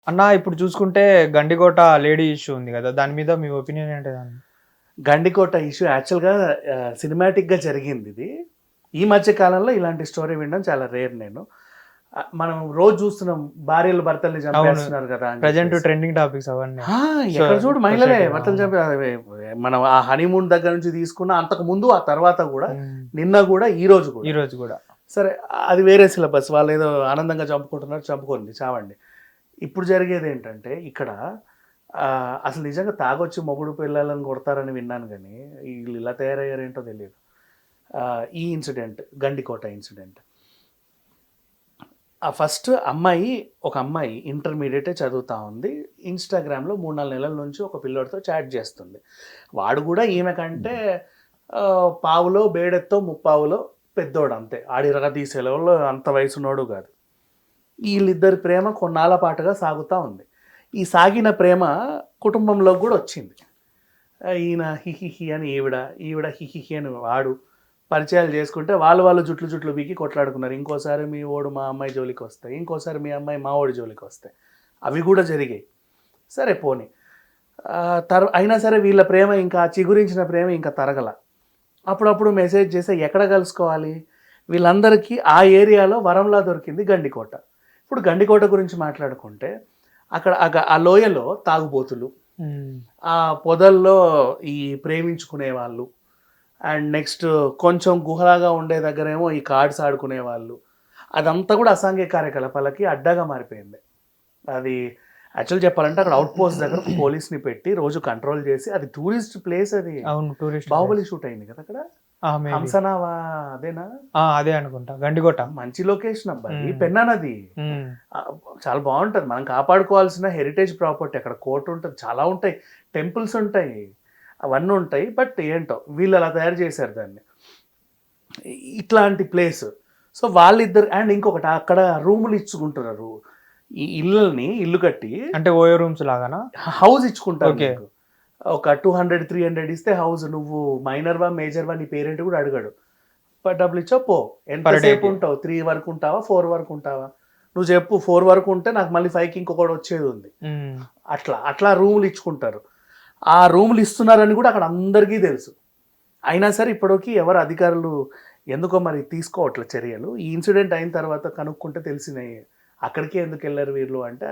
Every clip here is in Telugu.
అన్న ఇప్పుడు చూసుకుంటే గండికోట లేడీ ఇష్యూ ఉంది కదా! దాని మీద మీ ఒపీనియన్ ఏంటిదండి? గండికోట ఇష్యూ యాక్చువల్‌గా సినిమాటిక్‌గా జరిగిందిది. ఈ మధ్య కాలంలో ఇలాంటి స్టోరీ వినడం చాలా రేర్ నేను. మనం రోజు చూస్తున్నాం భార్యలు భర్తల్ని అవును. చంపేస్తున్నారు కదా! అని ప్రెజెంట్ చెప్పేసి. ట్రెండింగ్ టాపిక్స్ అవన్నీ. ఆ! సో, ఎక్కడ చూడు మహిళలే సొసైటీలో భర్తలు అవును. చంపే మనం ఆ హనీమూన్ దగ్గర నుంచి తీసుకున్న అంతకు ముందు, ఆ తర్వాత గూడా, హ్మ్. నిన్న గూడా, ఈ రోజు గూడా. ఈరోజు గూడా. సరే అది వేరే సిలబస్. వాళ్ళేదో ఆనందంగా చంపుకుంటున్నారు చంపుకోండి చావండి. ఇప్పుడు జరిగేదేంటంటే ఇక్కడ అసలు నిజంగా తాగొచ్చి మొగుడు పిల్లలను కొడతారని విన్నాను గానీ, ఈళ్ళు ఇలా తయారయ్యారేంటో తెలీదు. ఈ ఇన్సిడెంట్ గండికోట ఇన్సిడెంట్. ఫస్ట్ ఒక అమ్మాయి ఇంటర్మీడియేటే చదువుతా ఉంది. ఇన్‌స్టాగ్రామ్‌లో 3, 4 నెలల నుంచి ఒక పిల్లోడితో చాట్ చేస్తుంది. వాడు గూడా ఈమె కంటే పావులో, బేడెత్తో, ముప్పావులో పెద్దోడంతే. ఆడిరగదీసే లెవెల్‌లో అంత వయసున్నోడు గాదు. ఈళ్ళిద్దరి ప్రేమ కొన్నాళ్ళ పాటుగా సాగుతా ఉంది. ఈ సాగిన ప్రేమ కుటుంబంలోకి గూడా ఒచ్చింది. ఈయన హిహిహి అని ఈవిడ, ఈవిడ హిహిహి అని వాడు. పరిచయాలు చేసుకుంటే వాళ్ళు జుట్లు జుట్లు పీకి కొట్లాడుకున్నారు. ఇంకోసారి మీ వోడు మా అమ్మాయి జోలికొస్తాయి. ఇంకోసారి మీ అమ్మాయి మా వోడి జోలికొస్తాయి. అవి గూడా జరిగాయి. సరే పోనీ. అయినా సరే వీళ్ళ ప్రేమ ఇంకా చిగురించిన ప్రేమ ఇంకా తరగల. అప్పుడప్పుడు మెసేజ్ చేస్తే ఎక్కడ కలుసుకోవాలి? వీళ్ళందరికీ ఆ ఏరియాలో వరంలా దొరికింది గండికోట. ఇప్పుడు గండికోట గురించి మాట్లాడుకుంటే అక్కడ ఆ లోయలో తాగుబోతులు, హ్మ్. ఆ పొదల్లో ఈ ప్రేమించుకునే వాళ్ళు, అండ్ నెక్స్ట్ కొంచెం గుహలాగా ఉండే దగ్గరేమో ఈ కార్డ్స్ ఆడుకునేవాళ్ళు. అదంతా కూడా అసాంఘిక కార్యకలాపాలకి అడ్డాగా మారిపోయింది. అది యాక్చువల్ చెప్పాలంటే అక్కడ ఔట్ పోస్ట్ దగ్గర పోలీస్‌ని పెట్టి రోజు కంట్రోల్ చేసి, అది టూరిస్ట్ ప్లేస్ అది. అవును. Tourist place. 'బాహుబలి' షూట్ అయింది కదా అక్కడ. మేబీ. హంసనావా అదేనా? అదే అనుకుంటా. గండికోట. మంచి లొకేషన్ అబ్బా అది. హ్మ్. పెన్నా నది. హ్మ్. ఆహ్, చాలా బావుంటది. మనం కాపాడుకోవాల్సిన హెరిటేజ్ ప్రాపర్టీ. అక్కడ కోర్ట్ ఉంటది. చాలా ఉంటాయి. టెంపుల్స్ ఉంటాయి. అవన్నీ ఉంటాయి. బట్ ఏంటో వీళ్ళు అలా తయారు చేశారు దాన్ని. ఇట్లాంటి ప్లేస్. సో, వాళ్ళిద్దరు అండ్ ఇంకొకటి అక్కడ రూములు ఇచ్చుకుంటున్నారు. ఈ ఇల్లు కట్టి అంటే ఓయో రూమ్స్ లాగానా? హౌస్ ఇచ్చుకుంటారు ఓకే. నీకు. ఒక 200, 300 ఇస్తే హౌస్. నువ్వు మైనర్‌వా, మేజర్‌వా నీ పేరెంట్ కూడా అడగడు. డబ్బులిచ్చావు పో. పర్ ఎంతసేపు డేకి. ఉంటావు? 3 వరకు ఉంటావా? 4 వరకు ఉంటావా? నువ్వు చెప్పు 4 వరకు ఉంటే నాకు మళ్ళీ 5కి ఇంకొకడు వచ్చేదుంది. హ్మ్. అట్లా రూములు ఇచ్చుకుంటారు. ఆ రూములు ఇస్తున్నారని కూడా అక్కడ అందరికీ తెలుసు. అయినా సరే ఇప్పటికి ఎవరు అధికారులు ఎందుకో మరి తీసుకోవట్లే చర్యలు. ఈ ఇన్సిడెంట్ అయిన తర్వాత కనుక్కుంటే తెలిసినాయి. అక్కడికే ఎందుకెళ్లారు వీళ్ళు అంటే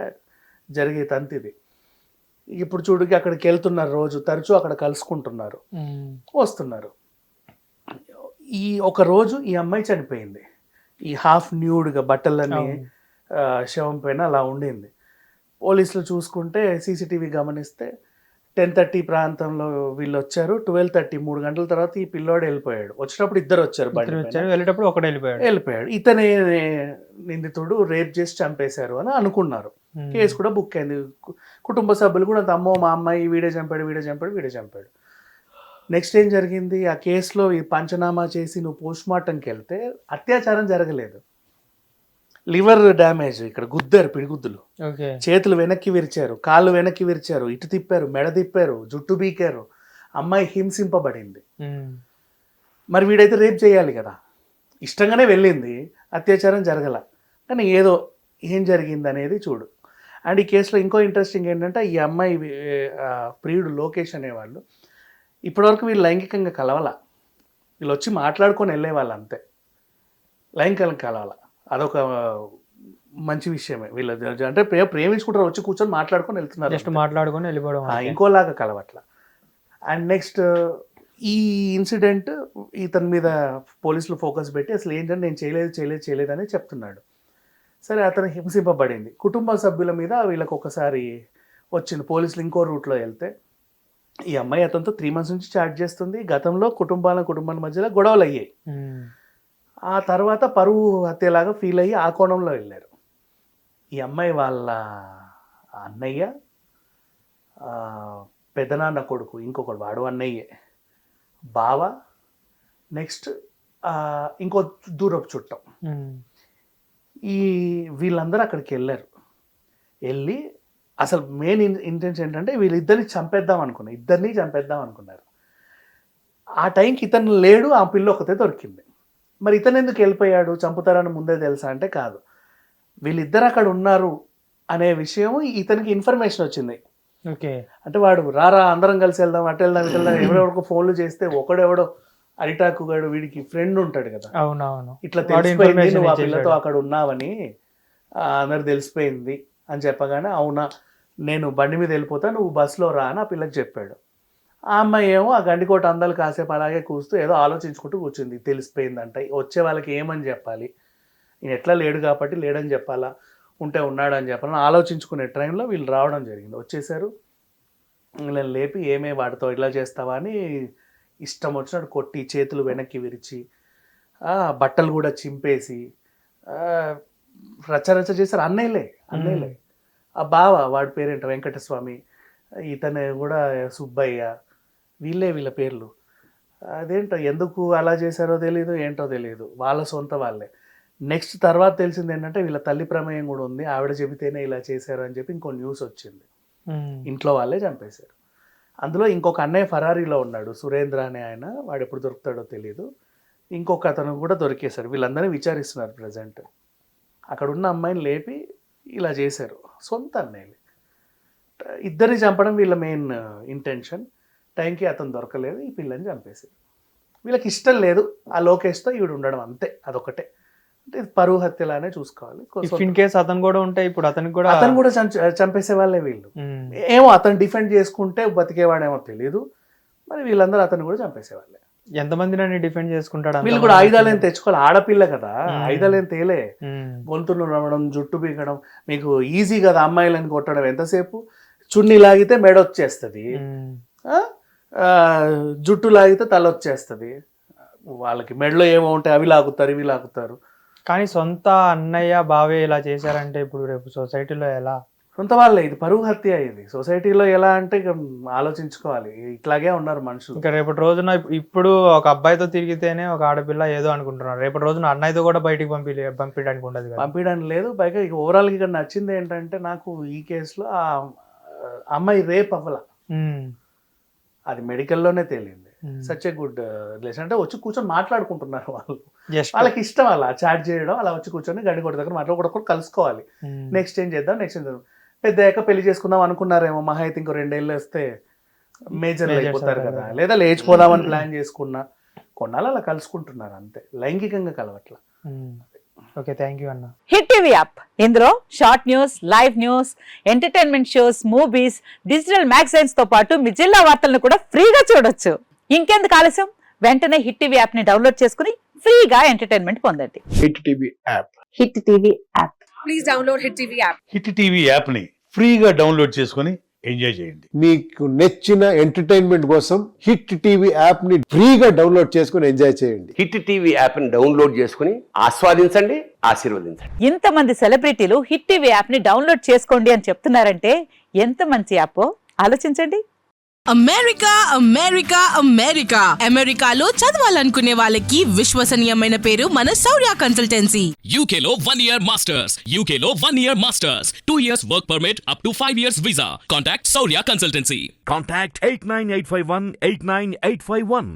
జరిగే తంతిది. ఇప్పుడు చూడుకి అక్కడికెళ్తున్నారు రోజు. తరచూ అక్కడ కలుసుకుంటున్నారు. హ్మ్. వస్తున్నారు. ఒక రోజు ఈ అమ్మాయి చనిపోయింది. ఈ హాఫ్ న్యూడ్‌గా బట్టలన్నీ అవును. శవం పైన అలా ఉండింది. పోలీసులు చూసుకుంటే సీసీటీవీ గమనిస్తే 10:30 ప్రాంతంలో వీళ్ళొచ్చారు. 12:30 3 గంటల తర్వాత ఈ పిల్లోడు ఎళ్ళిపోయాడు. వచ్చేటప్పుడు ఇద్దరొచ్చారు బండి పైన. ఇద్దరొచ్చారు. వెళ్ళేటప్పుడు ఒకడెళ్ళిపోయాడు. ఎళ్ళిపోయాడు. ఇతనే నిందితుడు రేప్ చేసి చంపేశారు అని అనుకున్నారు. హ్మ్. కేస్ కూడా బుక్ అయింది. కుటుంబ సభ్యులు కూడా అమ్మో! మా అమ్మాయి వీడే చంపాడు, వీడే చంపాడు, వీడే చంపాడు. నెక్స్ట్ ఏం జరిగింది? ఆ కేస్‌లో ఈ పంచనామా చేసి నువ్వు పోస్ట్‌మార్టంకెళ్తే అత్యాచారం జరగలేదు. లివర్ డ్యామేజ్ ఇక్కడ గుద్దారు పిడిగుద్దులు. ఓకే. చేతులు వెనక్కి విరిచారు. కాళ్ళు వెనక్కి విరిచారు. ఇటు తిప్పారు. మెడ తిప్పారు. జుట్టు పీకారు. అమ్మాయి హింసింపబడింది. హ్మ్. మరి వీడైతే రేప్ చేయాలి కదా! ఇష్టంగానే వెళ్ళింది. అత్యాచారం జరగల. కానీ ఏదో ఏం జరిగిందనేది చూడు. అండ్ ఈ కేస్‌లో ఇంకో ఇంట్రెస్టింగ్ ఏంటంటే ఈ అమ్మాయి ప్రియుడు లోకేష్ అనేవాళ్ళు ఇప్పటివరకు వీళ్ళు లైంగికంగా కలవల. వీళ్ళొచ్చి మాట్లాడుకొని ఎళ్ళేవాళ్ళు అంతే. లైంగికంగా కలవల. అదొక మంచి విషయమే. వీళ్ళు అంటే ప్రేమించుకుంటారు. వచ్చి కూర్చొని మాట్లాడుకొని ఎళ్తున్నారు జస్ట్ అంతే. మాట్లాడుకొని వెళ్ళిపోవడం అంతే. ఇంకోలాగా కలవట్ల. అండ్ నెక్స్ట్ ఈ ఇన్సిడెంట్ ఇతని మీద పోలీసులు ఫోకస్ పెట్టి అసలు ఏంటంటే నేను చేయలేదని చెప్తున్నాడు. సరే అతను హింసింపబడింది. కుటుంబ సభ్యుల మీద వీళ్ళకొకసారి వచ్చింది. పోలీసులు ఇంకో రూట్‌లో ఎళ్తే ఈ అమ్మాయి అతనితో 3 మంత్స్ నుంచి చాట్ చేస్తుంది. గతంలో కుటుంబాల మధ్యలో గొడవలయ్యాయి. హ్మ్. ఆ తర్వాత పరువు హత్యలాగా ఫీల్ అయ్యి ఆ కోణంలో ఎళ్లారు. ఈ అమ్మాయి వాళ్ళ అన్నయ్య, పెదనాన్న కొడుకు ఇంకొకడు వాడు అన్నయ్యే. బావ, నెక్స్ట్ ఇంకో దూరపు చుట్టం. హ్మ్. ఈ వీళ్ళందరూ అక్కడికెళ్లారు. ఎళ్లి అసలు మెయిన్ ఇంటెన్షన్ ఏంటంటే వీళ్ళిద్దరిని ఇద్దరిని చంపేద్దాం అనుకున్నారు. ఆ టైంకి ఇతను లేడు. ఆ పిల్ల ఒక్కతే దొరికింది. మరి ఇతనెందుకు ఎళ్ళిపోయాడు? చంపుతారని ముందే తెలుసా అంటే కాదు. వీళ్ళిద్దరు అక్కడ ఉన్నారు అనే విషయం ఇతనికి ఇన్ఫర్మేషన్ వచ్చింది. ఓకే. అంటే వాడు రారా అందరం కలిసి వెళ్దాం, అటు వెళ్దాం, ఇటు వెళ్దాం, ఎవరెవరికి ఫోన్లు చేస్తే ఒకడెవడో అరిటాకు గాడు వీడికి ఫ్రెండ్ ఉంటాడు కదా, అవునవును, ఇట్లా తెలిసిపోయింది నువ్వు ఆ పిల్లతో అక్కడ ఉన్నావని అందరు తెలిసిపోయింది అని చెప్పగానే, అవునా నేను బండి మీద వెళ్ళిపోతా నువ్వు బస్సులో రా అని ఆ పిల్లకి చెప్పాడు. ఆ అమ్మాయి ఏమో ఆ గండికోట అందాలు కాసేపు అలాగే కూస్తూ ఏదో ఆలోచించుకుంటూ కూర్చుంది. తెలిసిపోయిందంట, వచ్చే వాళ్ళకి ఏమని చెప్పాలి, నేను ఎట్లా లేడు కాబట్టి లేడని చెప్పాలా, ఉంటే ఉన్నాడు అని చెప్పాలని ఆలోచించుకునే టైంలో వీళ్ళు రావడం జరిగింది. వచ్చేసారు, వీళ్ళని లేపి ఏమే వాడితో ఇట్లా చేస్తావా అని ఇష్టం వచ్చినట్టు కొట్టి చేతులు వెనక్కి విరిచి బట్టలు కూడా చింపేసి రచ్చరచ్చ చేశారు. అన్నయ్యలే ఆ బావ, వాడి పేరేంట వెంకటస్వామి, ఇతను కూడా సుబ్బయ్య, వీళ్ళ పేర్లు. అదేంటో ఎందుకు అలా చేశారో తెలియదు, ఏంటో తెలియదు, వాళ్ళ సొంత వాళ్ళే. నెక్స్ట్ తర్వాత తెలిసింది ఏంటంటే వీళ్ళ తల్లి ప్రమేయం కూడా ఉంది, ఆవిడ చెబితేనే ఇలా చేశారు అని చెప్పి ఇంకో న్యూస్ వచ్చింది. ఇంట్లో వాళ్ళే చంపేశారు. అందులో ఇంకొక అన్నయ్య ఫరారీలో ఉన్నాడు, సురేంద్ర అనే ఆయన, వాడు ఎప్పుడు దొరుకుతాడో తెలియదు. ఇంకొక అతను కూడా దొరికేశారు. వీళ్ళందరినీ విచారిస్తున్నారు ప్రజెంట్. అక్కడ ఉన్న అమ్మాయిని లేపి ఇలా చేశారు. సొంత అన్నయ్యలు ఇద్దరిని చంపడం వీళ్ళ మెయిన్ ఇంటెన్షన్. టైంకి అతను దొరకలేదు, ఈ పిల్లని చంపేశారు. వీళ్ళకి ఇష్టం లేదు ఆ లోకేష్తో ఈవిడ ఉండడం, అంతే, అదొకటే. అంటే పరువు హత్యలానే చూసుకోవాలి. ఇన్ కేస్ అతను కూడా ఉంటే ఇప్పుడు అతను కూడా చంపేసే వాళ్ళే వీళ్ళు. ఏమో అతను డిఫెండ్ చేసుకుంటే బతికేవాడేమో తెలియదు, మరి వీళ్ళందరూ అతను కూడా చంపేసేవాళ్ళే. ఎంతమందిని డిఫెండ్ చేసుకుంటాడు? వీళ్ళు కూడా ఆయుధాలు ఏం తెచ్చుకోవాలి, ఆడపిల్ల కదా, ఆయుధాలు ఏం తేలే. గొంతులు నవ్వడం, జుట్టు పీకడం మీకు ఈజీ కదా, అమ్మాయిలని కొట్టడం ఎంతసేపు. చున్నీ లాగితే మెడ వచ్చేస్తుంది, జుట్టు లాగితే తల వచ్చేస్తుంది. వాళ్ళకి మెడలో ఏమో ఉంటాయి, అవి లాగుతారు, ఇవి లాగుతారు. కానీ సొంత అన్నయ్య బావే ఇలా చేశారంటే ఇప్పుడు రేపు సొసైటీలో ఎలా? సొంత వాళ్ళే, ఇది పరువు హత్య. ఇది సొసైటీలో ఎలా అంటే ఇక ఆలోచించుకోవాలి, ఇట్లాగే ఉన్నారు మనుషులు. ఇంకా రేపటి రోజున ఇప్పుడు ఒక అబ్బాయితో తిరిగితేనే ఒక ఆడపిల్ల ఏదో అనుకుంటున్నారు, రేపటి రోజున అన్నయ్యతో కూడా బయటికి పంపించడానికి ఉండదు, పంపించడానికి లేదు. పైగా ఇక ఓవరాల్గా ఇక్కడ నచ్చింది ఏంటంటే నాకు ఈ కేసులో ఆ అమ్మాయి రేప్ అవ్వాల, అది మెడికల్లోనే తేలింది. Such a good relation. అంటే వచ్చి కూర్చొని మాట్లాడుకుంటున్నారు వాళ్ళు, వాళ్ళకి ఇష్టం అలా చాట్ చేయడం, అలా వచ్చి కూర్చొని గండికోట దగ్గర మాట్లాడుకోవడం, కలుసుకోవాలి, నెక్స్ట్ ఏం చేద్దాం. పెద్ద పెళ్లి చేసుకుందాం అనుకున్నారేమో, మహా అయితే ఇంకో 2 ఏళ్ళు వస్తే మేజర్ అయిపోతారు కదా, లేదా లేచిపోదామని ప్లాన్ చేసుకున్నా కొన్నాళ్ళు అలా కలుసుకుంటున్నారు అంతే, లైంగికంగా కలవట్ల. ఓకే, థ్యాంక్ యూ అన్న. హిట్ టీవీ యాప్, ఇందులో short news, live news, entertainment shows, movies, digital magazines తో పాటు మీ జిల్లా వార్తలను కూడా ఫ్రీగా చూడొచ్చు. ఇంకెందుకు ఆలస్యం, వెంటనే హిట్ టీవీ యాప్ ని డౌన్లోడ్ చేసుకుని ఫ్రీగా ఎంటర్టైన్మెంట్ పొందండి. Hit TV app, hit TV app, please download hit TV app. Hit TV app ని ఫ్రీగా డౌన్లోడ్ చేసుకొని ఎంజాయ్ చేయండి. మీకు నచ్చిన ఎంటర్టైన్మెంట్ కోసం హిట్ టీవీ యాప్ ని ఫ్రీగా డౌన్లోడ్ చేసుకొని ఎంజాయ్ చేయండి. హిట్ టీవీ యాప్ ని డౌన్లోడ్ చేసుకుని ఆస్వాదించండి, ఆశీర్వదించండి. ఇంతమంది సెలబ్రిటీలు హిట్ టీవీ యాప్ ని డౌన్లోడ్ చేసుకోండి అని చెప్తున్నారంటే ఎంత మంచి యాప్ ఆలోచించండి. అమెరికా అమెరికా అమెరికా అమెరికాలో చదవాలనుకునే వాళ్ళకి విశ్వసనీయమైన పేరు మన శౌర్య కన్సల్టెన్సీ. UK లో 1 year masters, UK లో 1 year masters, 2 years work permit up to 5 years visa. Contact Saurya Consultancy. Contact 89851 89851.